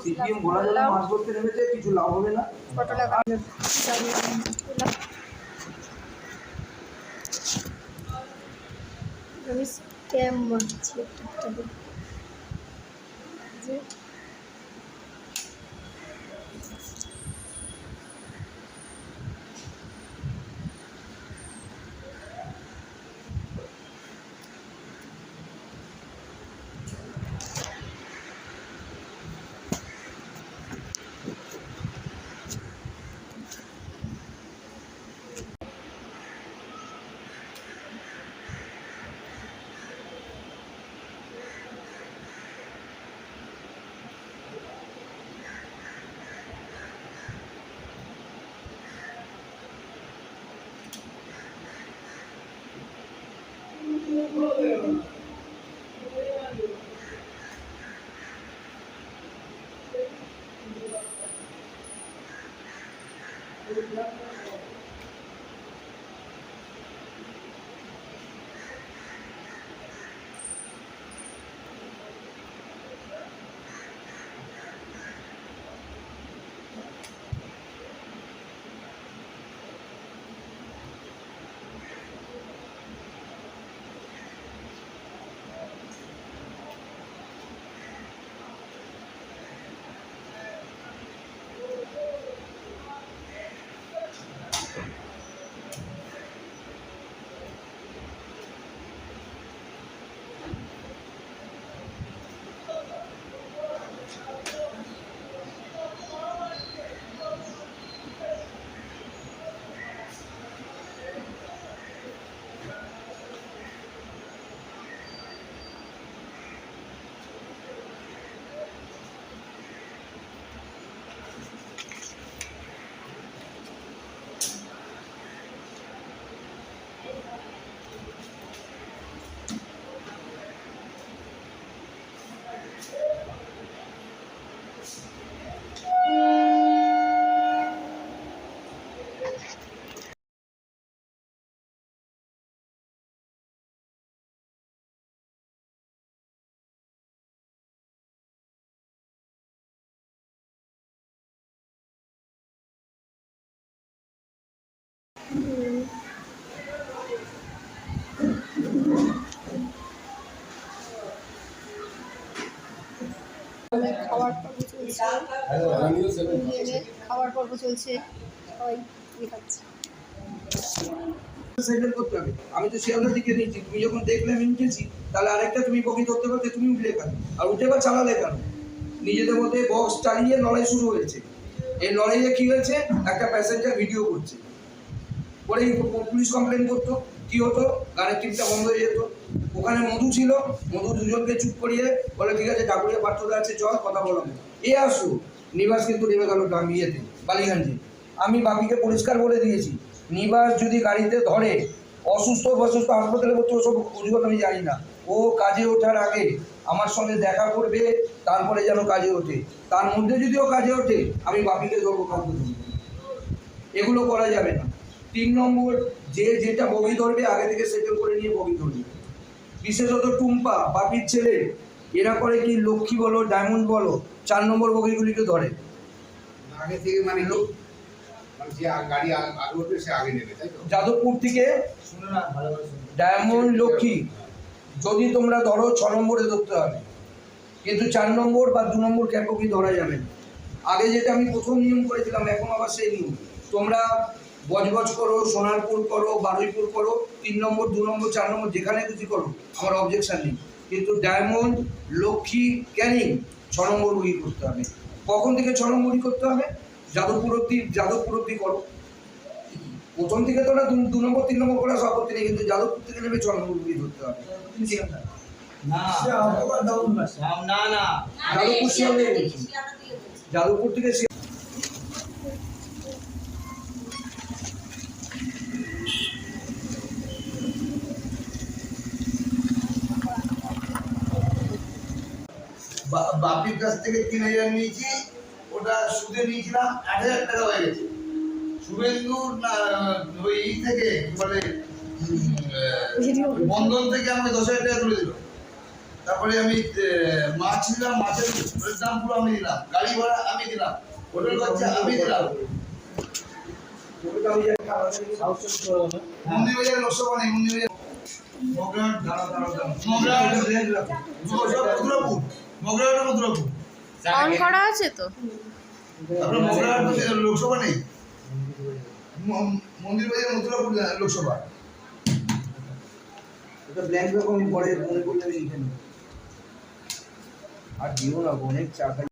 CPM ঘোড়া যারা মাছ ধরতে নেমেছে, কিছু লাভ হবে না। আমি স্ক্যাম মারছি একটা যে খাওয়ার পর্ব চলছে, খাওয়ার পর্ব চলছে, সবাই খাচ্ছে। সেটেল করতে হবে। আমি তো শিয়ালদা দিকে নিয়েছি, তুমি যখন দেখলে আমি উঠেছি, তাহলে আরেকটা তুমি বগি ধরতে পারতে, তুমি উঠলে কেন? আর উঠে বা চালালে কেন? নিজেদের মধ্যে বক্স চালিয়ে লড়াই শুরু হয়েছে। এই লড়াইয়ে কি হয়েছে? একটা প্যাসেঞ্জার ভিডিও করছে, পরেই পুলিশ কমপ্লেন করতো, কি হতো? গানের টিমটা বন্ধ হয়ে যেত। ওখানে মধু ছিল, মধু দুজনকে চুপ করিয়ে বলে ঠিক আছে ঠাকুরের পাত্রটা আছে, চল কথা বললাম। এ আসো, নিবাস কিন্তু নেমে গেল ইয়েতে, বালিগঞ্জে। আমি বাপিকে পরিষ্কার বলে দিয়েছি, নিবাস যদি গাড়িতে ধরে অসুস্থ হাসপাতালে ভর্তি, ওসব অজুগত আমি জানি না। ও কাজে ওঠার আগে আমার সঙ্গে দেখা করবে, তারপরে যেন কাজে ওঠে। তার মধ্যে যদি ও কাজে ওঠে, আমি বাপিকে ধরবো, কাউকে ধরবো। এগুলো করা যাবে না। 3 নম্বর, যে যেটা বগি ধরবে আগে থেকে সেটেল করে নিয়ে বগি ধরবে। বিশেষত টুম্পা, বাপির ছেলে, এরা করে কি, লক্ষ্মী বলো, ডায়মন্ড বলো, 4 নম্বর বগিগুলিকে ধরে আগে থেকে, মানে লোক যে গাড়ি আগে উঠবে সে আগে নেবে, তাই তো? যাদবপুর থেকে ডায়মন্ড, লক্ষ্মী যদি তোমরা ধরো 6 নম্বরে ধরতে হবে, কিন্তু 4 নম্বর বা 2 নম্বর ক্যাপকি ধরা যাবে না। আগে যেটা আমি প্রথম নিয়ম করেছিলাম, এখন আবার সেই নিয়ম। তোমরা বজবজ করো, সোনারপুর করো, বারুইপুর করো, 3 নম্বর, 2 নম্বর, 4 নম্বর, যেখানে খুশি করো, আমার অবজেকশন নেই। কিন্তু ডায়মন্ড, লক্ষ্মী, ক্যানিং 6 নম্বর বগি করতে হবে। কখন থেকে 6 নম্বরই করতে হবে? যাদবপুর অব্দি করো। প্রথম থেকে তোরা 2 নম্বর 3 নম্বর করা সব করতে নেই, কিন্তু যাদবপুর থেকে নেবে 6 নম্বর বগি ধরতে হবে। যাদবপুর থেকে বাপির কাছ থেকে 3000 নিয়েছি, ওটা সুদে নিয়েছিলাম 8000 টাকা হয়ে গেছে। শুভেন্দু ওই থেকে মানে বন্ধন থেকে আমাকে 10,000 টাকা তুলে দিল। তারপরে আমি মাছ নিলাম, মাছের দাম পুরো আমি দিলাম, গাড়ি ভাড়া আমি দিলাম, হোটেল খরচা আমি দিলাম। মন্দির বাজার লোকসভা নেই, মন্দির বাজার মথুরাপুর অন করা আছে তো? আপনার মগরাহাট লোকসভা নেই, মন্দির বাজার মথুরাপুর লোকসভা। ওটা ব্ল্যাঙ্ক রকম পরে মনে করলে লিখে নেব। আর দিও না অনেক চা খাই।